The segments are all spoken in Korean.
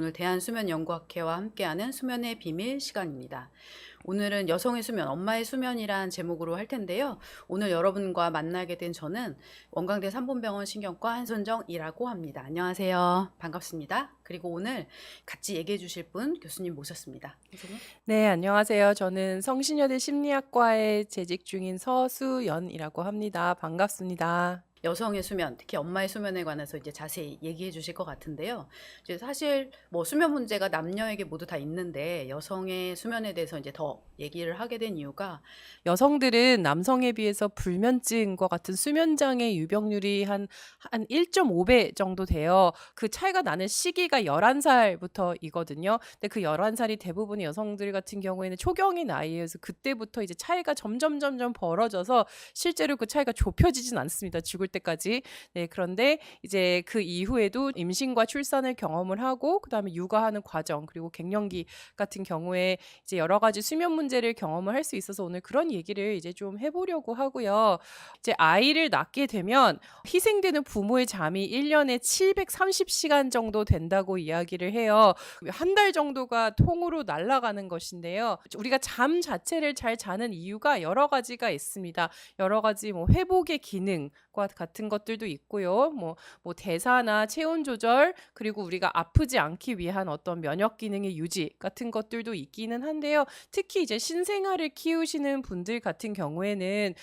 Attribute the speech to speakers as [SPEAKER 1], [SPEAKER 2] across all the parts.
[SPEAKER 1] 오늘 대한수면연구학회와 함께하는 수면의 비밀 시간입니다. 오늘은 여성의 수면, 엄마의 수면이란 제목으로 할 텐데요. 오늘 여러분과 만나게 된 저는 원광대 삼본병원 신경과 한선정이라고 합니다. 안녕하세요. 반갑습니다. 그리고 오늘 같이 얘기해 주실 분 교수님 모셨습니다. 선생님.
[SPEAKER 2] 네, 안녕하세요. 저는 성신여대 심리학과에 재직 중인 서수연이라고 합니다. 반갑습니다.
[SPEAKER 1] 여성의 수면, 특히 엄마의 수면에 관해서 이제 자세히 얘기해 주실 것 같은데요. 이제 사실 뭐 수면 문제가 남녀에게 모두 다 있는데 여성의 수면에 대해서 이제 더 얘기를 하게 된 이유가
[SPEAKER 2] 여성들은 남성에 비해서 불면증과 같은 수면장애 유병률이 한 1.5배 정도 돼요. 그 차이가 나는 시기가 11살부터이거든요. 근데 그 11살이 대부분의 여성들 같은 경우에는 초경의 나이에서 그때부터 이제 차이가 점점 벌어져서 실제로 그 차이가 좁혀지진 않습니다. 죽을 때까지. 네, 그런데 이제 그 이후에도 임신과 출산을 경험을 하고 그다음에 육아하는 과정 그리고 갱년기 같은 경우에 이제 여러 가지 수면 문제를 경험을 할 수 있어서 오늘 그런 얘기를 이제 좀 해 보려고 하고요. 이제 아이를 낳게 되면 희생되는 부모의 잠이 1 년에 730시간 정도 된다고 이야기를 해요. 한 달 정도가 통으로 날아가는 것인데요. 우리가 잠 자체를 잘 자는 이유가 여러 가지가 있습니다. 여러 가지 뭐 회복의 기능과 같은 것들도 있고요. 뭐 대사나 체온 조절 그리고 우리가 아프지 않기 위한 어떤 면역 기능의 유지 같은 것들도 있기는 한데요. 특히 이제 신생아를 키우시는 분들 같은 경우에는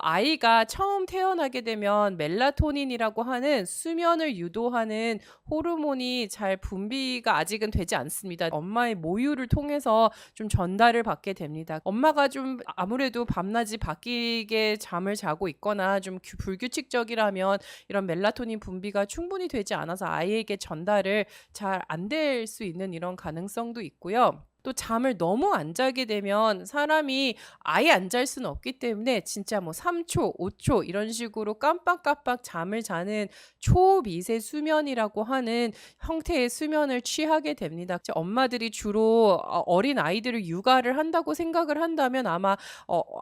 [SPEAKER 2] 아이가 처음 태어나게 되면 멜라토닌이라고 하는 수면을 유도하는 호르몬이 잘 분비가 아직은 되지 않습니다. 엄마의 모유를 통해서 좀 전달을 받게 됩니다. 엄마가 좀 아무래도 밤낮이 바뀌게 잠을 자고 있거나 좀 불규칙적이라면 이런 멜라토닌 분비가 충분히 되지 않아서 아이에게 전달을 잘 안 될 수 있는 이런 가능성도 있고요. 또 잠을 너무 안 자게 되면 사람이 아예 안 잘 수는 없기 때문에 진짜 뭐 3초, 5초 이런 식으로 깜빡깜빡 잠을 자는 초미세 수면이라고 하는 형태의 수면을 취하게 됩니다. 엄마들이 주로 어린 아이들을 육아를 한다고 생각을 한다면 아마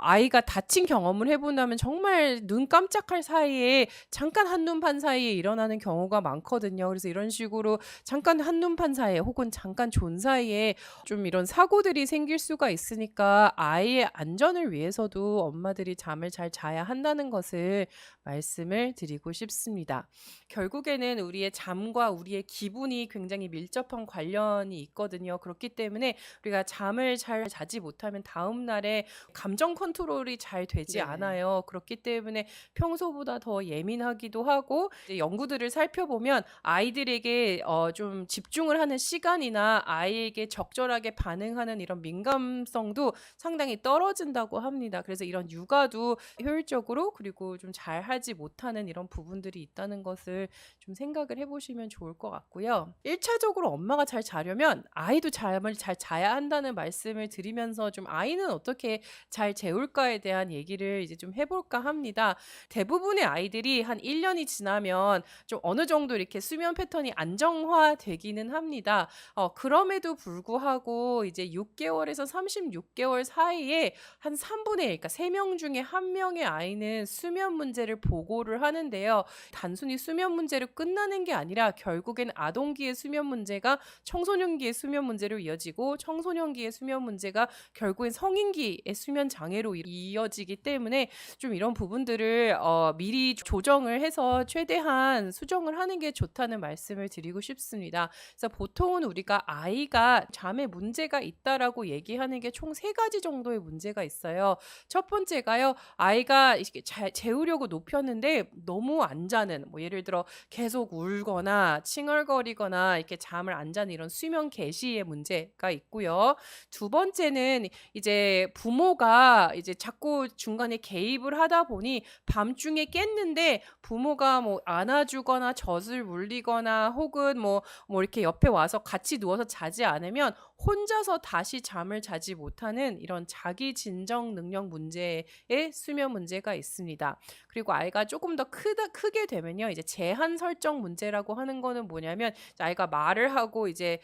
[SPEAKER 2] 아이가 다친 경험을 해 본다면 정말 눈 깜짝할 사이에 잠깐 한눈판 사이에 일어나는 경우가 많거든요. 그래서 이런 식으로 잠깐 한눈판 사이에 혹은 잠깐 존 사이에 좀 이런 사고들이 생길 수가 있으니까 아이의 안전을 위해서도 엄마들이 잠을 잘 자야 한다는 것을 말씀을 드리고 싶습니다. 결국에는 우리의 잠과 우리의 기분이 굉장히 밀접한 관련이 있거든요. 그렇기 때문에 우리가 잠을 잘 자지 못하면 다음 날에 감정 컨트롤이 잘 되지
[SPEAKER 1] 네.
[SPEAKER 2] 않아요. 그렇기 때문에 평소보다 더 예민하기도 하고 이제 연구들을 살펴보면 아이들에게 좀 집중을 하는 시간이나 아이에게 적절하게 반응하는 이런 민감성도 상당히 떨어진다고 합니다. 그래서 이런 육아도 효율적으로 그리고 좀 잘하지 못하는 이런 부분들이 있다는 것을 좀 생각을 해 보시면 좋을 것 같고요. 1차적으로 엄마가 잘 자려면 아이도 잠을 잘 자야 한다는 말씀을 드리면서 좀 아이는 어떻게 잘 재울까에 대한 얘기를 이제 좀 해 볼까 합니다. 대부분의 아이들이 한 1 년이 지나면 좀 어느 정도 이렇게 수면 패턴이 안정화되기는 합니다. 그럼에도 불구하고 이제 6개월에서 36개월 사이에 한 3분의 1 그러니까 3명 중에 1명의 아이는 수면 문제를 보고를 하는데요. 단순히 수면 문제로 끝나는 게 아니라 결국엔 아동기의 수면 문제가 청소년기의 수면 문제로 이어지고 청소년기의 수면 문제가 결국엔 성인기의 수면 장애로 이어지기 때문에 좀 이런 부분들을 미리 조정을 해서 최대한 수정을 하는 게 좋다는 말씀을 드리고 싶습니다. 그래서 보통은 우리가 아이가 잠에 문제가 있다라고 얘기하는 게 총 3가지 정도의 문제가 있어요. 첫 번째가요. 아이가 이렇게 잘 재우려고 눕혔는데 너무 안 자는 뭐 예를 들어 계속 울거나 칭얼거리거나 이렇게 잠을 안 자는 이런 수면 개시의 문제가 있고요. 두 번째는 이제 부모가 이제 자꾸 중간에 개입을 하다 보니 밤중에 깼는데 부모가 뭐 안아주거나 젖을 물리거나 혹은 뭐 이렇게 옆에 와서 같이 누워서 자지 않으면 혼자서 다시 잠을 자지 못하는 이런 자기 진정 능력 문제에 수면 문제가 있습니다. 그리고 아이가 조금 더 크게 되면요. 이제 제한 설정 문제라고 하는 거는 뭐냐면 아이가 말을 하고 이제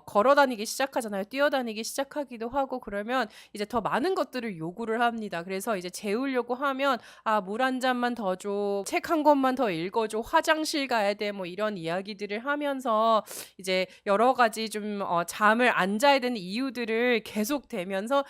[SPEAKER 2] 걸어 다니기 시작하잖아요. 뛰어다니기 시작하기도 하고 그러면 이제 더 많은 것들을 요구를 합니다. 그래서 이제 재우려고 하면 "아 물 한 잔만 더 줘. 책 한 권만 더 읽어 줘. 화장실 가야 돼." 뭐 이런 이야기들을 하면서 이제 여러 가지 좀 잠을 안 자야 되는 이유들을 계속 대면서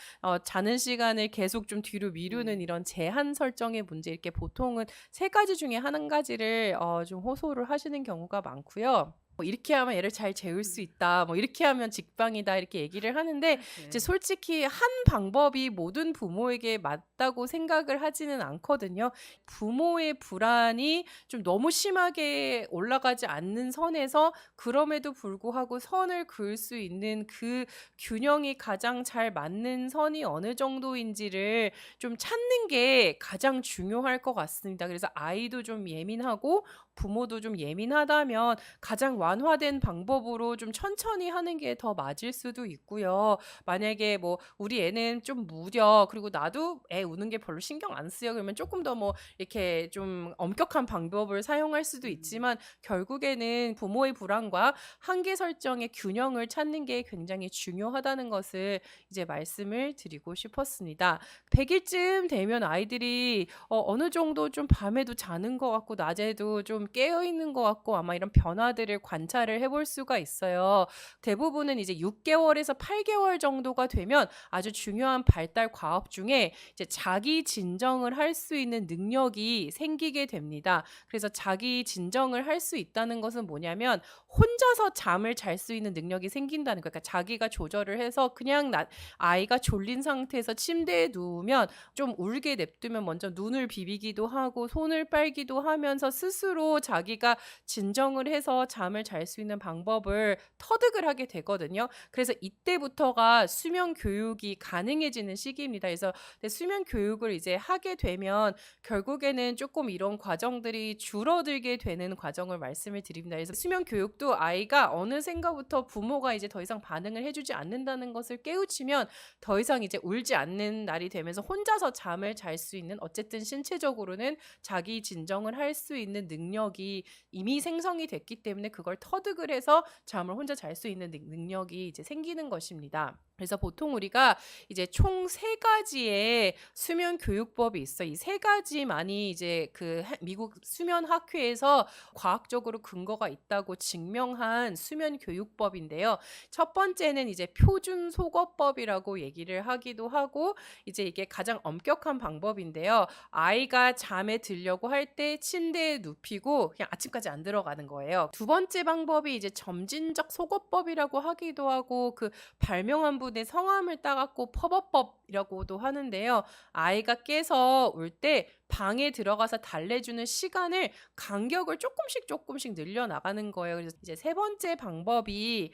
[SPEAKER 2] 자는 시간을 계속 좀 뒤로 미루는 이런 제한 설정의 문제 이렇게 보통은 3 가지 중에 1 가지를 좀 호소를 하시는 경우가 많고요. 뭐 "이렇게 하면 애를 잘 재울 수 있다." 뭐 "이렇게 하면 직방이다." 이렇게 얘기를 하는데 이제
[SPEAKER 1] 네.
[SPEAKER 2] 솔직히 한 방법이 모든 부모에게 맞다고 생각을 하지는 않거든요. 부모의 불안이 좀 너무 심하게 올라가지 않는 선에서 그럼에도 불구하고 선을 그을 수 있는 그 균형이 가장 잘 맞는 선이 어느 정도인지를 좀 찾는 게 가장 중요할 것 같습니다. 그래서 아이도 좀 예민하고 부모도 좀 예민하다면 가장 완화된 방법으로 좀 천천히 하는 게 더 맞을 수도 있고요. 만약에 뭐 "우리 애는 좀 무뎌. 그리고 나도 애 우는 게 별로 신경 안 쓰여." 그러면 조금 더 뭐 이렇게 좀 엄격한 방법을 사용할 수도 있지만 결국에는 부모의 불안과 한계 설정의 균형을 찾는 게 굉장히 중요하다는 것을 이제 말씀을 드리고 싶었습니다. 100 일쯤 되면 아이들이 어느 정도 좀 밤에도 자는 것 같고 낮에도 좀 깨어 있는 것 같고 아마 이런 변화들을 관찰을 해볼 수가 있어요. 대부분은 이제 6 개월에서 8 개월 정도가 되면 아주 중요한 발달 과업 중에 이제 자기 진정을 할 수 있는 능력이 생기게 됩니다. 그래서 자기 진정을 할 수 있다는 것은 뭐냐면 혼자서 잠을 잘 수 있는 능력이 생긴다는 거예요. 그러니까 자기가 조절을 해서 그냥 아이가 졸린 상태에서 침대에 누우면 좀 울게 냅두면 먼저 눈을 비비기도 하고 손을 빨기도 하면서 스스로 자기가 진정을 해서 잠을 잘 수 있는 방법을 터득을 하게 되거든요. 그래서 이때부터가 수면 교육이 가능해지는 시기입니다. 그래서 수면 교육을 이제 하게 되면 결국에는 조금 이런 과정들이 줄어들게 되는 과정을 말씀을 드립니다. 그래서 수면 교육도 아이가 어느샌가부터 부모가 이제 더 이상 반응을 해 주지 않는다는 것을 깨우치면 더 이상 이제 울지 않는 날이 되면서 혼자서 잠을 잘 수 있는 어쨌든 신체적으로는 자기 진정을 할 수 있는 능력이 이미 생성이 됐기 때문에 그걸 터득을 해서 잠을 혼자 잘 수 있는 능력이 이제 생기는 것입니다. 그래서 보통 우리가 이제 총 3 가지의 수면 교육법이 있어요. 이 3 가지만이 이제 그 미국 수면 학회에서 과학적으로 근거가 있다고 증명한 수면 교육법인데요. 첫 번째는 이제 표준 속어법이라고 얘기를 하기도 하고 이제 이게 가장 엄격한 방법인데요. 아이가 잠에 들려고 할 때 침대에 눕히고 그냥 아침까지 안 들어가는 거예요. 두 번째 방법이 이제 점진적 속어법이라고 하기도 하고 그 발명한 분의 성함을 따갖고 퍼버법이라고도 하는데요. 아이가 깨서 울 때 방에 들어가서 달래주는 시간을 간격을 조금씩 늘려 나가는 거예요. 그래서 이제 세 번째 방법이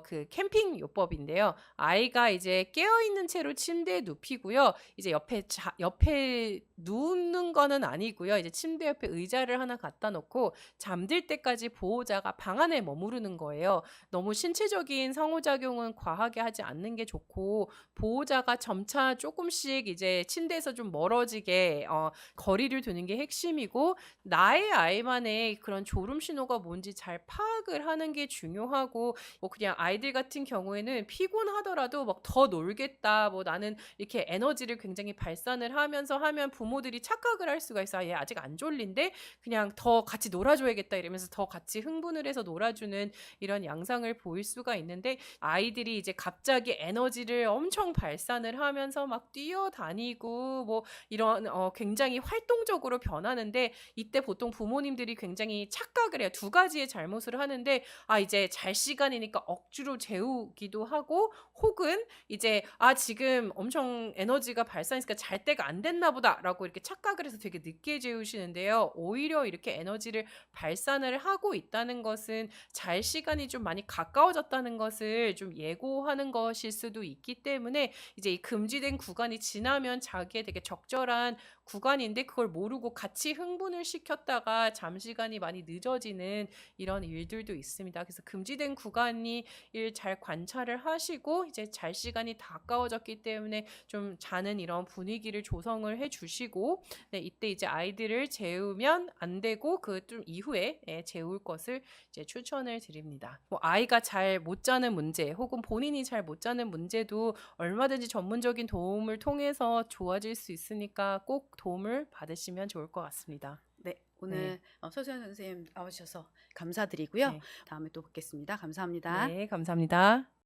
[SPEAKER 2] 그 캠핑 요법인데요. 아이가 이제 깨어 있는 채로 침대에 눕히고요. 이제 옆에 눕는 거는 아니고요. 이제 침대 옆에 의자를 하나 갖다 놓고 잠들 때까지 보호자가 방 안에 머무르는 거예요. 너무 신체적인 상호작용은 과하게 하지 않는 게 좋고 보호자가 점차 조금씩 이제 침대에서 좀 멀어지게 거리를 두는 게 핵심이고 나의 아이만의 그런 졸음 신호가 뭔지 잘 파악을 하는 게 중요하고 뭐 그냥 아이들 같은 경우에는 피곤하더라도 막 더 놀겠다. 뭐 나는 이렇게 에너지를 굉장히 발산을 하면서 하면 부모들이 착각을 할 수가 있어. '아, 얘 아직 안 졸린데 그냥 더 같이 놀아줘야겠다.' 이러면서 더 같이 흥분을 해서 놀아주는 이런 양상을 보일 수가 있는데 아이들이 이제 갑자기 에너지를 엄청 발산을 하면서 막 뛰어다니고 뭐 이런 굉장히 활동적으로 변하는데 이때 보통 부모님들이 굉장히 착각을 해요. 2 가지의 잘못을 하는데 이제 잘 시간이니까 억지로 재우기도 하고 혹은 이제 '아, 지금 엄청 에너지가 발산했으니까 잘 때가 안 됐나 보다.'라고 이렇게 착각을 해서 되게 늦게 재우시는데요. 오히려 이렇게 에너지를 발산을 하고 있다는 것은 잘 시간이 좀 많이 가까워졌다는 것을 좀 예고하는 것일 수도 있기 때문에 이제 이 금지된 구간이 지나면 자기의 되게 적절한 구간인 시간인데 그걸 모르고 같이 흥분을 시켰다가 잠시간이 많이 늦어지는 이런 일들도 있습니다. 그래서 금지된 구간이 일 잘 관찰을 하시고 이제 잘 시간이 다 가까워졌기 때문에 좀 자는 이런 분위기를 조성을 해 주시고 네, 이때 이제 아이들을 재우면 안 되고 그 좀 이후에 재울 것을 이제 추천을 드립니다. 뭐 아이가 잘 못 자는 문제 혹은 본인이 잘 못 자는 문제도 얼마든지 전문적인 도움을 통해서 좋아질 수 있으니까 꼭 도움을 받으시면 좋을 것 같습니다.
[SPEAKER 1] 네,
[SPEAKER 2] 네.
[SPEAKER 1] 오늘 서수연 선생님 나오셔서 감사드리고요.
[SPEAKER 2] 네.
[SPEAKER 1] 다음에 또 뵙겠습니다. 감사합니다.
[SPEAKER 2] 네, 감사합니다.